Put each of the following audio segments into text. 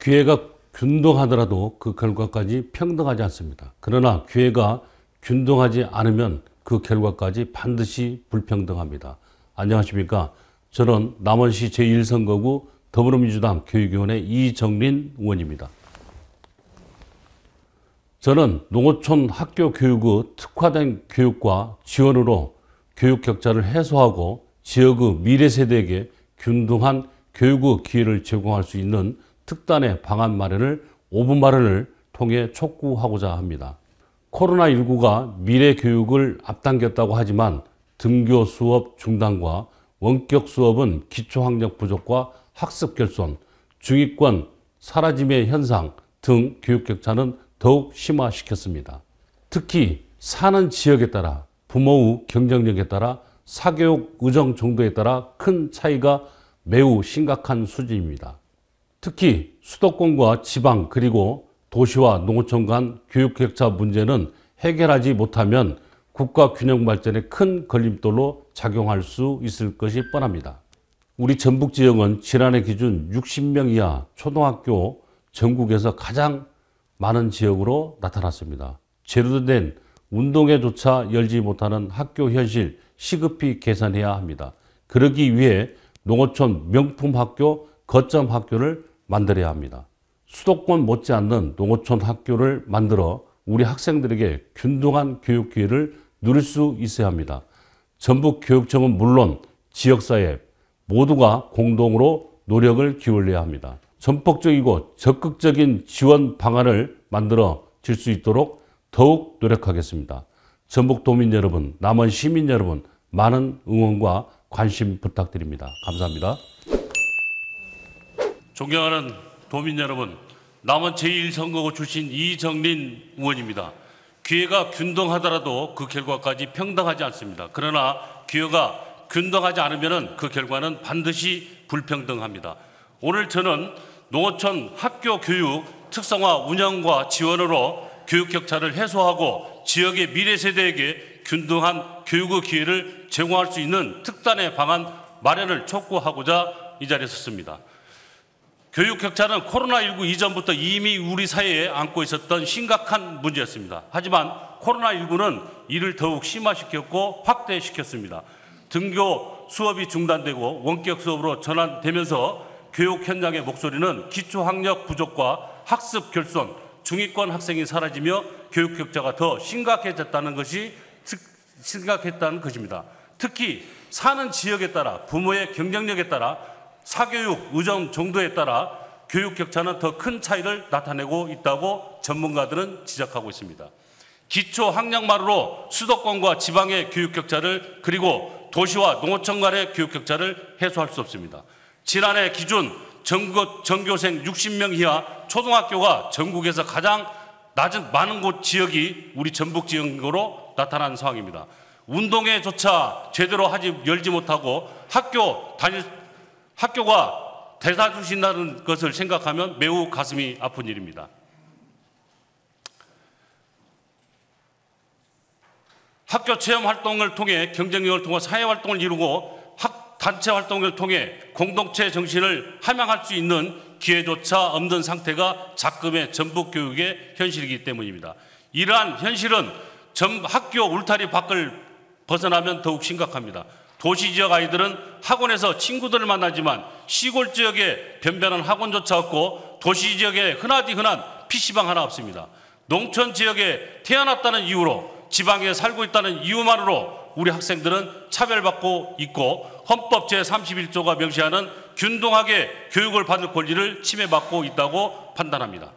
기회가 균등하더라도 그 결과까지 평등하지 않습니다. 그러나 기회가 균등하지 않으면 그 결과까지 반드시 불평등합니다. 안녕하십니까? 저는 남원시 제1선거구 더불어민주당 교육위원회 이정린 의원입니다. 저는 농어촌 학교 교육의 특화된 교육과 지원으로 교육 격차를 해소하고 지역의 미래 세대에게 균등한 교육의 기회를 제공할 수 있는 특단의 방안 마련을 5분 마련을 통해 촉구하고자 합니다. 코로나19가 미래 교육을 앞당겼다고 하지만 등교 수업 중단과 원격 수업은 기초학력 부족과 학습 결손, 중위권 사라짐의 현상 등 교육 격차는 더욱 심화시켰습니다. 특히 사는 지역에 따라 부모의 경쟁력에 따라 사교육 의정 정도에 따라 큰 차이가 매우 심각한 수준입니다. 특히 수도권과 지방 그리고 도시와 농어촌 간 교육 격차 문제는 해결하지 못하면 국가 균형 발전에 큰 걸림돌로 작용할 수 있을 것이 뻔합니다. 우리 전북 지역은 지난해 기준 60명 이하 초등학교 전국에서 가장 많은 지역으로 나타났습니다. 제대로 된 운동회조차 열지 못하는 학교 현실 시급히 개선해야 합니다. 그러기 위해 농어촌 명품 학교, 거점 학교를 만들어야 합니다. 수도권 못지않는 농어촌 학교를 만들어 우리 학생들에게 균등한 교육 기회를 누릴 수 있어야 합니다. 전북교육청은 물론 지역사회 모두가 공동으로 노력을 기울여야 합니다. 전폭적이고 적극적인 지원 방안을 만들어질 수 있도록 더욱 노력하겠습니다. 전북도민 여러분, 남원 시민 여러분, 많은 응원과 관심 부탁드립니다. 감사합니다. 존경하는 도민 여러분, 남원 제1선거구 출신 이정린 의원입니다. 기회가 균등하더라도 그 결과까지 평등하지 않습니다. 그러나 기회가 균등하지 않으면 그 결과는 반드시 불평등합니다. 오늘 저는 농어촌 학교 교육 특성화 운영과 지원으로 교육 격차를 해소하고 지역의 미래 세대에게 균등한 교육의 기회를 제공할 수 있는 특단의 방안 마련을 촉구하고자 이 자리에 섰습니다. 교육 격차는 코로나19 이전부터 이미 우리 사회에 안고 있었던 심각한 문제였습니다. 하지만 코로나19는 이를 더욱 심화시켰고 확대시켰습니다. 등교 수업이 중단되고 원격 수업으로 전환되면서 교육 현장의 목소리는 기초학력 부족과 학습 결손, 중위권 학생이 사라지며 교육 격차가 더 심각했다는 것입니다. 특히 사는 지역에 따라 부모의 경쟁력에 따라 사교육 의정 정도에 따라 교육 격차는 더 큰 차이를 나타내고 있다고 전문가들은 지적하고 있습니다. 기초 학력만으로 수도권과 지방의 교육 격차를 그리고 도시와 농어촌 간의 교육 격차를 해소할 수 없습니다. 지난해 기준 전교생 60명 이하 초등학교가 전국에서 가장 많은 곳 지역이 우리 전북 지역으로 나타난 상황입니다. 운동회조차 제대로 열지 못하고 학교가 대사 주신다는 것을 생각하면 매우 가슴이 아픈 일입니다. 학교 체험 활동을 통해 경쟁력을 통해 사회 활동을 이루고 단체 활동을 통해 공동체 정신을 함양할 수 있는 기회조차 없는 상태가 작금의 전북 교육의 현실이기 때문입니다. 이러한 현실은 학교 울타리 밖을 벗어나면 더욱 심각합니다. 도시 지역 아이들은 학원에서 친구들을 만나지만 시골 지역에 변변한 학원조차 없고 도시 지역에 흔하디 흔한 PC방 하나 없습니다. 농촌 지역에 태어났다는 이유로 지방에 살고 있다는 이유만으로 우리 학생들은 차별받고 있고 헌법 제31조가 명시하는 균등하게 교육을 받을 권리를 침해받고 있다고 판단합니다.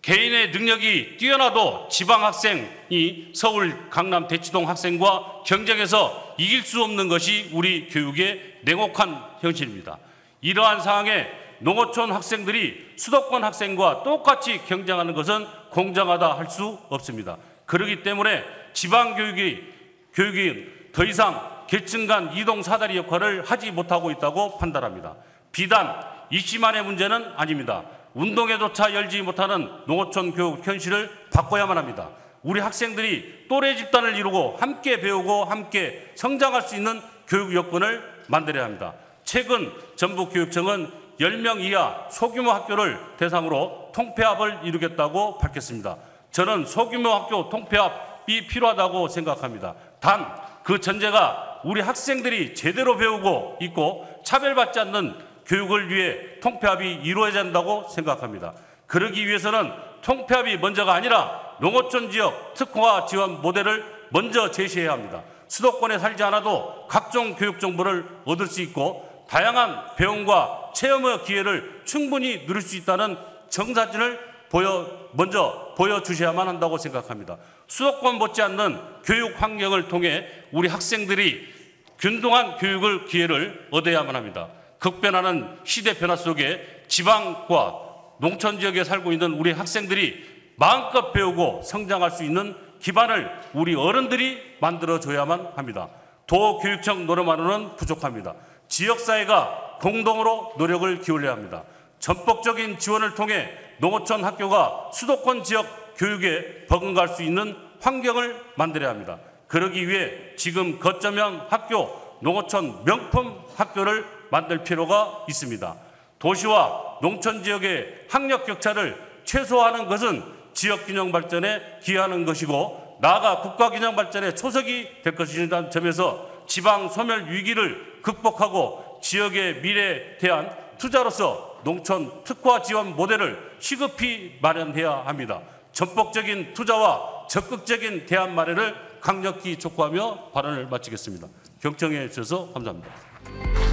개인의 능력이 뛰어나도 지방 학생이 서울, 강남, 대치동 학생과 경쟁해서 이길 수 없는 것이 우리 교육의 냉혹한 현실입니다. 이러한 상황에 농어촌 학생들이 수도권 학생과 똑같이 경쟁하는 것은 공정하다 할 수 없습니다. 그렇기 때문에 지방 교육이 더 이상 계층 간 이동 사다리 역할을 하지 못하고 있다고 판단합니다. 비단 입시만의 문제는 아닙니다. 운동회조차 열지 못하는 농어촌 교육 현실을 바꿔야만 합니다. 우리 학생들이 또래 집단을 이루고 함께 배우고 함께 성장할 수 있는 교육 여건을 만들어야 합니다. 최근 전북교육청은 10명 이하 소규모 학교를 대상으로 통폐합을 이루겠다고 밝혔습니다. 저는 소규모 학교 통폐합이 필요하다고 생각합니다. 단 그 전제가 우리 학생들이 제대로 배우고 있고 차별받지 않는 교육을 위해 통폐합이 이루어져야 한다고 생각합니다. 그러기 위해서는 통폐합이 먼저가 아니라 농어촌 지역 특화 지원 모델을 먼저 제시해야 합니다. 수도권에 살지 않아도 각종 교육 정보를 얻을 수 있고 다양한 배움과 체험의 기회를 충분히 누릴 수 있다는 정사진을 먼저 보여주셔야만 한다고 생각합니다. 수도권 못지않는 교육 환경을 통해 우리 학생들이 균등한 교육을 기회를 얻어야만 합니다. 급변하는 시대 변화 속에 지방과 농촌 지역에 살고 있는 우리 학생들이 마음껏 배우고 성장할 수 있는 기반을 우리 어른들이 만들어줘야만 합니다. 도교육청 노력만으로는 부족합니다. 지역사회가 공동으로 노력을 기울여야 합니다. 전폭적인 지원을 통해 농어촌 학교가 수도권 지역 교육에 버금갈 수 있는 환경을 만들어야 합니다. 그러기 위해 지금 거점형 학교, 농어촌 명품 학교를 만들 필요가 있습니다. 도시와 농촌 지역의 학력 격차를 최소화하는 것은 지역균형 발전에 기여하는 것이고 나아가 국가균형 발전의 초석이 될 것이라는 점에서 지방 소멸 위기를 극복하고 지역의 미래에 대한 투자로서 농촌 특화 지원 모델을 시급히 마련해야 합니다. 전폭적인 투자와 적극적인 대안 마련을 강력히 촉구하며 발언을 마치겠습니다. 경청해 주셔서 감사합니다.